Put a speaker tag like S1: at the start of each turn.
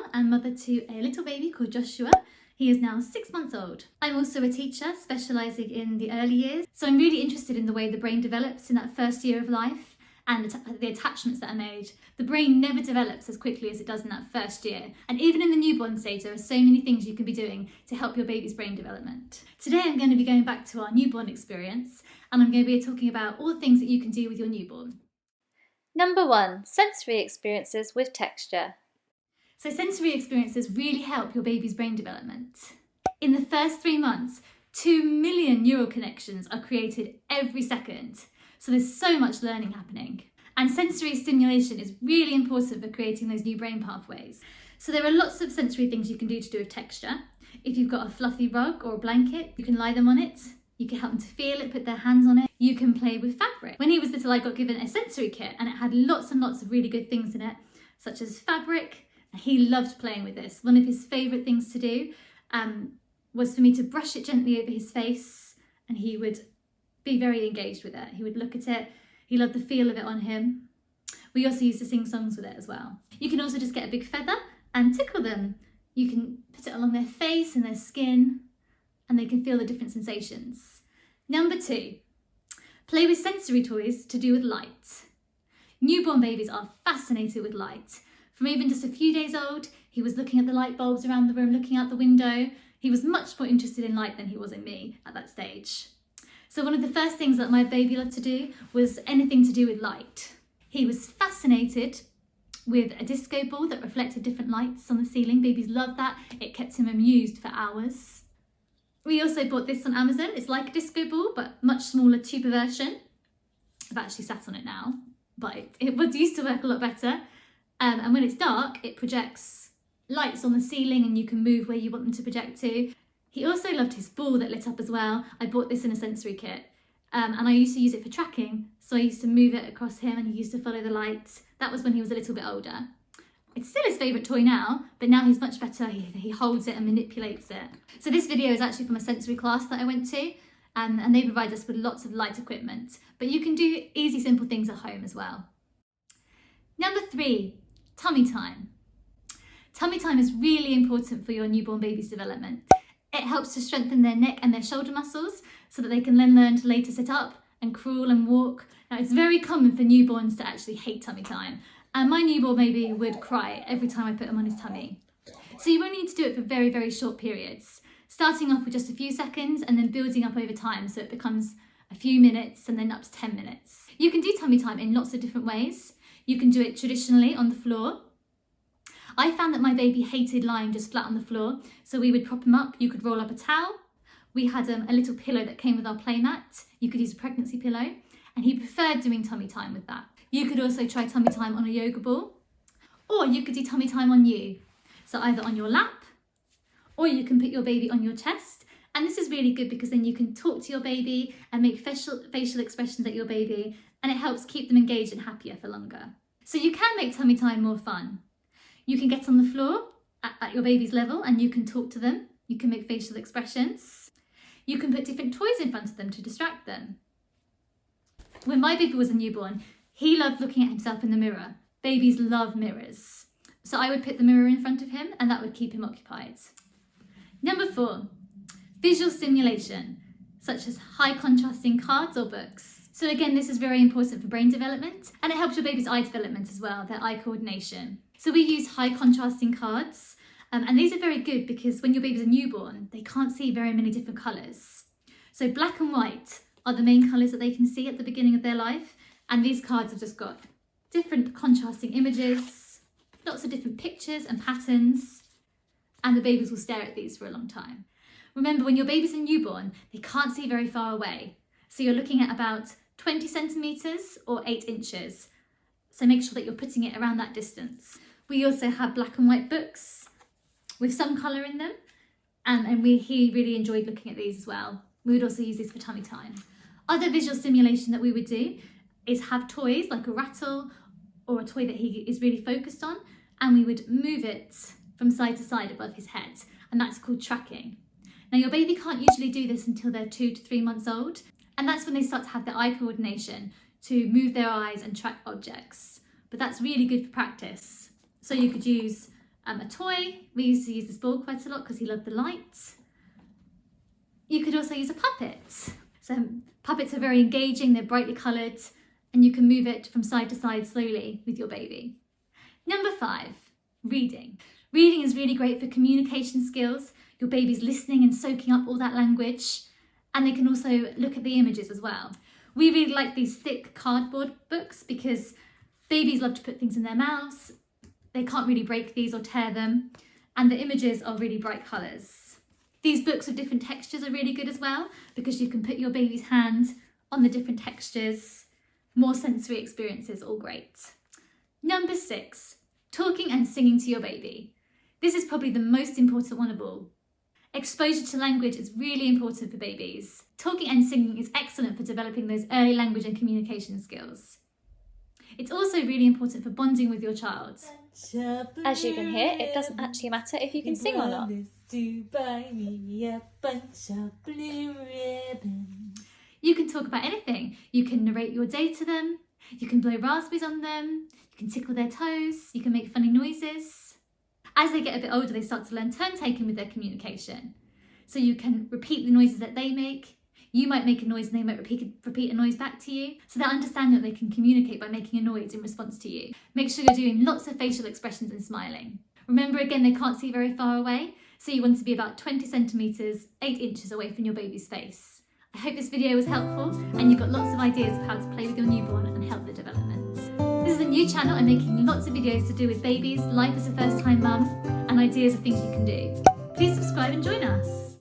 S1: mum and mother to a little baby called Joshua. He is now 6 months old. I'm also a teacher specialising in the early years, so I'm really interested in the way the brain develops in that first year of life and the attachments that are made. The brain never develops as quickly as it does in that first year, and even in the newborn stage there are so many things you can be doing to help your baby's brain development. Today I'm going to be going back to our newborn experience, and I'm going to be talking about all the things that you can do with your newborn.
S2: Number 1, sensory experiences with texture.
S1: So sensory experiences really help your baby's brain development. In the first 3 months, 2 million neural connections are created every second. So there's so much learning happening. And sensory stimulation is really important for creating those new brain pathways. So there are lots of sensory things you can do to do with texture. If you've got a fluffy rug or a blanket, you can lie them on it. You can help them to feel it, put their hands on it. You can play with fabric. When he was little, I got given a sensory kit and it had lots and lots of really good things in it, such as fabric. He loved playing with this. One of his favourite things to do was for me to brush it gently over his face, and he would be very engaged with it. He would look at it. He loved the feel of it on him. We also used to sing songs with it as well. You can also just get a big feather and tickle them. You can put it along their face and their skin, and they can feel the different sensations. Number 2, play with sensory toys to do with light. Newborn babies are fascinated with light. From even just a few days old, he was looking at the light bulbs around the room, looking out the window. He was much more interested in light than he was in me at that stage. So one of the first things that my baby loved to do was anything to do with light. He was fascinated with a disco ball that reflected different lights on the ceiling. Babies love that. It kept him amused for hours. We also bought this on Amazon. It's like a disco ball, but much smaller, cheaper version. I've actually sat on it now, but it used to work a lot better. And when it's dark, it projects lights on the ceiling and you can move where you want them to project to. He also loved his ball that lit up as well. I bought this in a sensory kit and I used to use it for tracking. So I used to move it across him and he used to follow the lights. That was when he was a little bit older. It's still his favourite toy now, but now he's much better. He holds it and manipulates it. So this video is actually from a sensory class that I went to, and they provide us with lots of light equipment. But you can do easy, simple things at home as well. Number 3, tummy time. Tummy time is really important for your newborn baby's development. It helps to strengthen their neck and their shoulder muscles so that they can then learn to later sit up and crawl and walk. Now, it's very common for newborns to actually hate tummy time. And my newborn baby would cry every time I put him on his tummy. So you only need to do it for very, very short periods, starting off with just a few seconds and then building up over time so it becomes a few minutes and then up to 10 minutes. You can do tummy time in lots of different ways. You can do it traditionally on the floor. I found that my baby hated lying just flat on the floor, so we would prop him up. You could roll up a towel. We had a little pillow that came with our play mat. You could use a pregnancy pillow, and he preferred doing tummy time with that. You could also try tummy time on a yoga ball, or you could do tummy time on you. So either on your lap, or you can put your baby on your chest. And this is really good because then you can talk to your baby and make facial expressions at your baby, and it helps keep them engaged and happier for longer. So you can make tummy time more fun. You can get on the floor at your baby's level and you can talk to them. You can make facial expressions. You can put different toys in front of them to distract them. When my baby was a newborn, he loved looking at himself in the mirror. Babies love mirrors. So I would put the mirror in front of him and that would keep him occupied. Number 4, visual stimulation, such as high contrasting cards or books. So again, this is very important for brain development and it helps your baby's eye development as well, their eye coordination. So we use high contrasting cards and these are very good because when your baby's a newborn, they can't see very many different colours. So black and white are the main colours that they can see at the beginning of their life, and these cards have just got different contrasting images, lots of different pictures and patterns, and the babies will stare at these for a long time. Remember, when your baby's a newborn, they can't see very far away. So you're looking at about 20 centimetres or 8 inches. So make sure that you're putting it around that distance. We also have black and white books with some colour in them. And he really enjoyed looking at these as well. We would also use these for tummy time. Other visual stimulation that we would do is have toys like a rattle or a toy that he is really focused on, and we would move it from side to side above his head, and that's called tracking. Now your baby can't usually do this until they're 2 to 3 months old, and that's when they start to have their eye coordination to move their eyes and track objects. But that's really good for practice. So you could use a toy. We used to use this ball quite a lot because he loved the light. You could also use a puppet. So puppets are very engaging, they're brightly coloured, and you can move it from side to side slowly with your baby. Number 5, reading. Reading is really great for communication skills. Your baby's listening and soaking up all that language, and they can also look at the images as well. We really like these thick cardboard books because babies love to put things in their mouths. They can't really break these or tear them, and the images are really bright colours. These books with different textures are really good as well because you can put your baby's hand on the different textures. More sensory experiences, all great. Number 6, talking and singing to your baby. This is probably the most important one of all. Exposure to language is really important for babies. Talking and singing is excellent for developing those early language and communication skills. It's also really important for bonding with your child.
S2: As you can hear, it doesn't actually matter if you can sing or not.
S1: You can talk about anything. You can narrate your day to them. You can blow raspberries on them. You can tickle their toes. You can make funny noises. As they get a bit older, they start to learn turn-taking with their communication. So you can repeat the noises that they make. You might make a noise and they might repeat a noise back to you. So they'll understand that they can communicate by making a noise in response to you. Make sure you're doing lots of facial expressions and smiling. Remember, again, they can't see very far away. So you want to be about 20 centimetres, 8 inches away from your baby's face. I hope this video was helpful and you've got lots of ideas of how to play with your newborn and help the development. This is a new channel. I'm making lots of videos to do with babies, life as a first-time mum, and ideas of things you can do. Please subscribe and join us.